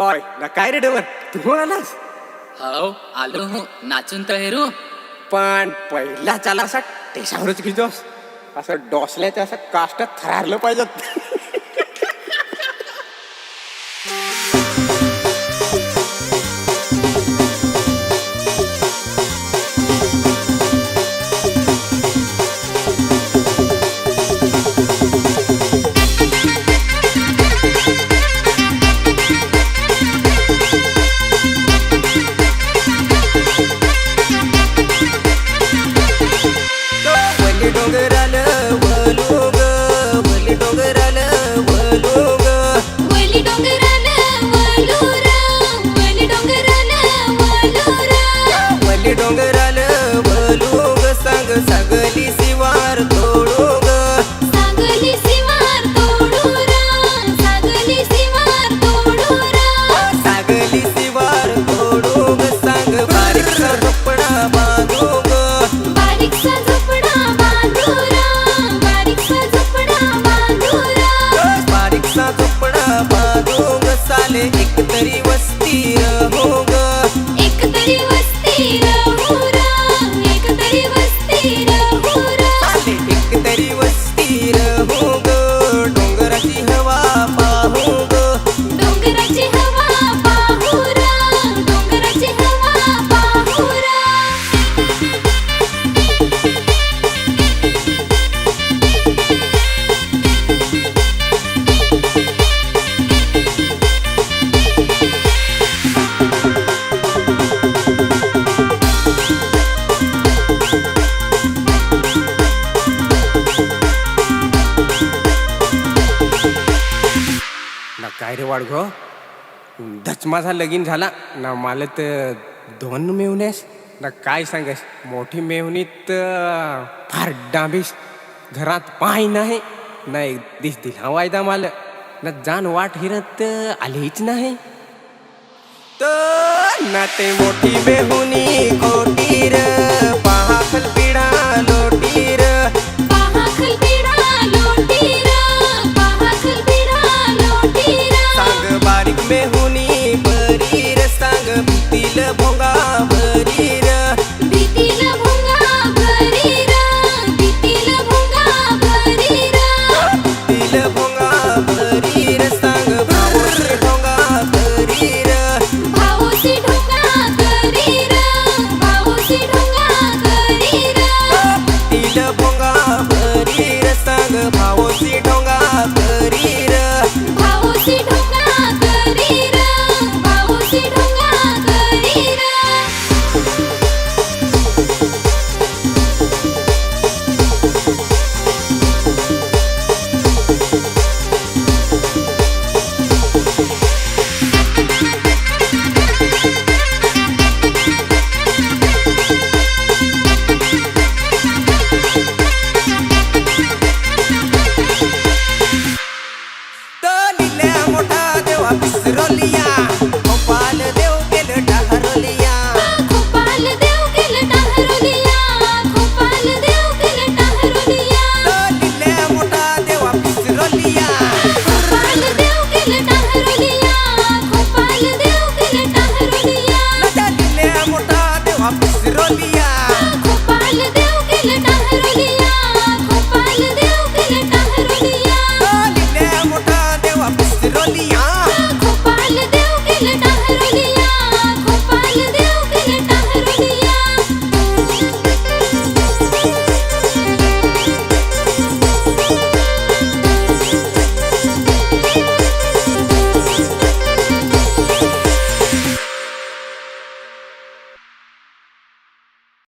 ओय ना काय रे डवर तू आलास हो आलो हो नाचून तयारू पण पहिला चाला असा टेशावरच घेतोस असं डोसल्याचं असं काष्ट थरारलं पाहिजे सागली शिवार तोडू ग सागली शिवार तोडू रा सागली शिवार तोडू रा सागली शिवार तोडू ग सांग बारीकसा झोपडा बांधू ग बारीकसा झोपडा बांधू रा बारीकसा झोपडा बांधू रा बारीकसा झोपडा बांधू ग साले एक तरी वस्ती राहू ग एक तरी वस्ती राहू रा एक तरी वस्ती राहू रा साले एक तरी वस्ती राहू ग डोंगराची हवा पाहू ग डोंगराची हवा पाहू रा डोंगराची हवा पाहू रा ना काय रे वाढ गो धच माझा लगीन झाला ना मला तर 2 मेवण्यास ना काय सांगास मोठी मेवणी तर फार डांबीस घरात पाय नाही नाही दिस दिला वायदा मला ना जाण वाट हिरत आलीच नाही तर ना ते मोठी मेहुनी खोटीर पाहाखल पिढा लोटीर पाहाखल पिढा लोटी रा पाहाखल पिढा लोटी रा सांग बारीक मेहुनी बरीर सांग भीतील भोंगा भरीर भीतील भुंगा भरी रा भीतील भुंगा भरी रा भीतील भोंगा भरीर सांग भाऊशी भोंगा भरीर भाऊसी ढोंगा करी रा भाऊसी ढोंगा करी रा भीतील भोंगा भरीर सांग भाऊशी